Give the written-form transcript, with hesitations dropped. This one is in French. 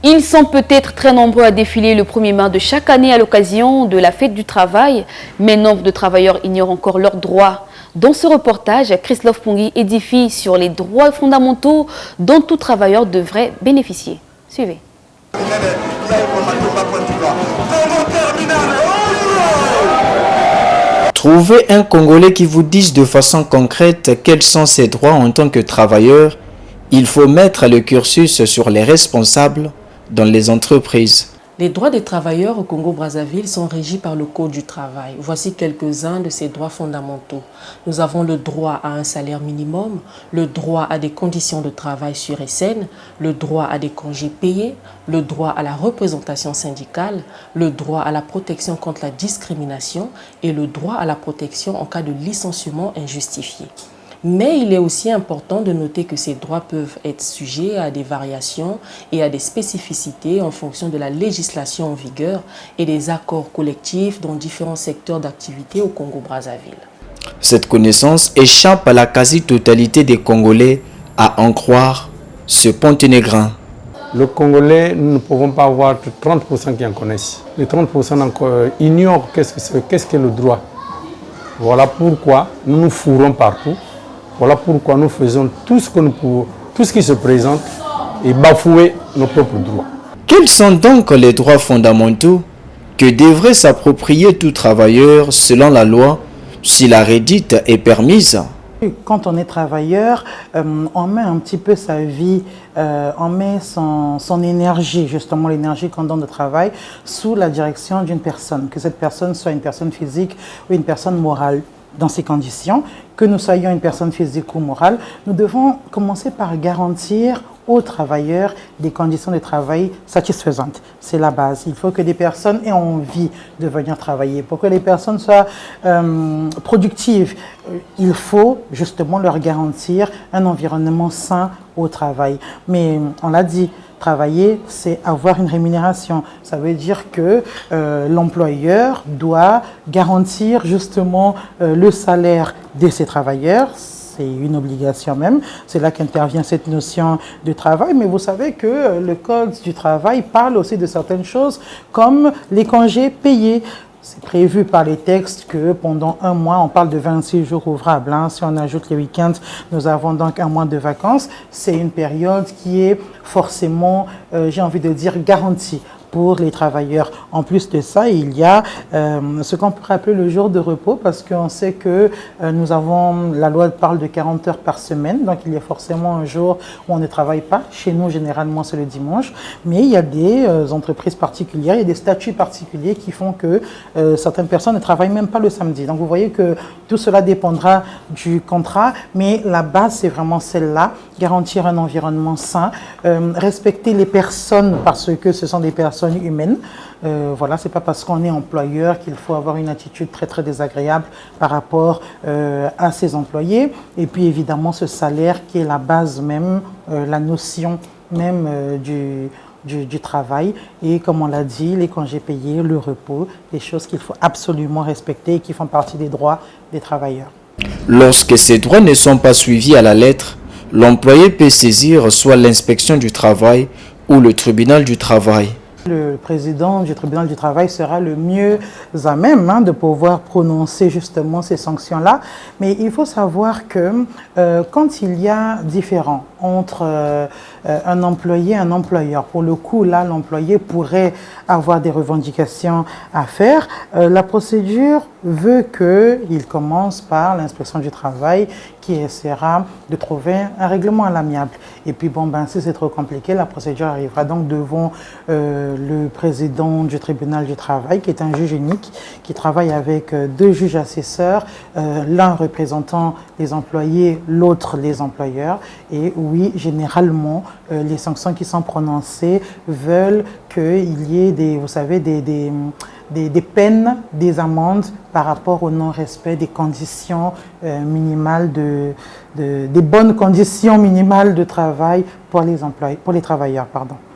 Ils sont peut-être très nombreux à défiler le 1er mars de chaque année à l'occasion de la fête du travail, mais nombre de travailleurs ignorent encore leurs droits. Dans ce reportage, Christophe Pongui édifie sur les droits fondamentaux dont tout travailleur devrait bénéficier. Suivez. Trouvez un Congolais qui vous dise de façon concrète quels sont ses droits en tant que travailleur. Il faut mettre le cursus sur les responsables dans les entreprises. Les droits des travailleurs au Congo-Brazzaville sont régis par le Code du travail. Voici quelques-uns de ces droits fondamentaux. Nous avons le droit à un salaire minimum, le droit à des conditions de travail sûres et saines, le droit à des congés payés, le droit à la représentation syndicale, le droit à la protection contre la discrimination et le droit à la protection en cas de licenciement injustifié. Mais il est aussi important de noter que ces droits peuvent être sujets à des variations et à des spécificités en fonction de la législation en vigueur et des accords collectifs dans différents secteurs d'activité au Congo-Brazzaville. Cette connaissance échappe à la quasi-totalité des Congolais, à en croire ce Pontenegrin. Le Congolais, nous ne pouvons pas avoir 30% qui en connaissent. Les 30% encore ignorent qu'est-ce que le droit. Voilà pourquoi nous nous fourrons partout. Voilà pourquoi nous faisons tout ce que nous pouvons, tout ce qui se présente et bafouer nos propres droits. Quels sont donc les droits fondamentaux que devrait s'approprier tout travailleur selon la loi si la redite est permise? Quand on est travailleur, on met un petit peu sa vie, on met son énergie, justement l'énergie qu'on donne au travail, sous la direction d'une personne, que cette personne soit une personne physique ou une personne morale. Dans ces conditions, que nous soyons une personne physique ou morale, nous devons commencer par garantir aux travailleurs des conditions de travail satisfaisantes. C'est la base. Il faut que des personnes aient envie de venir travailler. Pour que les personnes soient productives, il faut justement leur garantir un environnement sain au travail. Mais on l'a dit, travailler, c'est avoir une rémunération. Ça veut dire que l'employeur doit garantir justement le salaire de ses travailleurs. C'est une obligation même. C'est là qu'intervient cette notion de travail. Mais vous savez que le Code du travail parle aussi de certaines choses comme les congés payés. C'est prévu par les textes que pendant un mois, on parle de 26 jours ouvrables. Si on ajoute les week-ends, nous avons donc un mois de vacances. C'est une période qui est forcément, j'ai envie de dire, garantie pour les travailleurs. En plus de ça, il y a ce qu'on pourrait appeler le jour de repos parce qu'on sait que nous avons, la loi parle de 40 heures par semaine, donc il y a forcément un jour où on ne travaille pas. Chez nous, généralement, c'est le dimanche, mais il y a des entreprises particulières, il y a des statuts particuliers qui font que certaines personnes ne travaillent même pas le samedi. Donc vous voyez que tout cela dépendra du contrat, mais la base, c'est vraiment celle-là, garantir un environnement sain, respecter les personnes parce que ce sont des personnes humaines. Voilà, c'est pas parce qu'on est employeur qu'il faut avoir une attitude très très désagréable par rapport à ses employés. Et puis évidemment ce salaire qui est la base même, la notion même du travail. Et comme on l'a dit, les congés payés, le repos, des choses qu'il faut absolument respecter et qui font partie des droits des travailleurs. Lorsque ces droits ne sont pas suivis à la lettre, l'employé peut saisir soit l'inspection du travail ou le tribunal du travail. Le président du tribunal du travail sera le mieux à même de pouvoir prononcer justement ces sanctions-là. Mais il faut savoir que quand il y a différend entre un employé et un employeur, pour le coup, là, l'employé pourrait avoir des revendications à faire. La procédure veut qu'il commence par l'inspection du travail qui essaiera de trouver un règlement à l'amiable. Et puis, bon, si c'est trop compliqué, la procédure arrivera donc devant le président du tribunal du travail, qui est un juge unique, qui travaille avec deux juges assesseurs, l'un représentant les employés, l'autre les employeurs. Et oui, généralement, les sanctions qui sont prononcées veulent qu'il y ait vous savez, des peines, des amendes par rapport au non-respect des conditions minimales des bonnes conditions minimales de travail pour les employés, pour les travailleurs, pardon.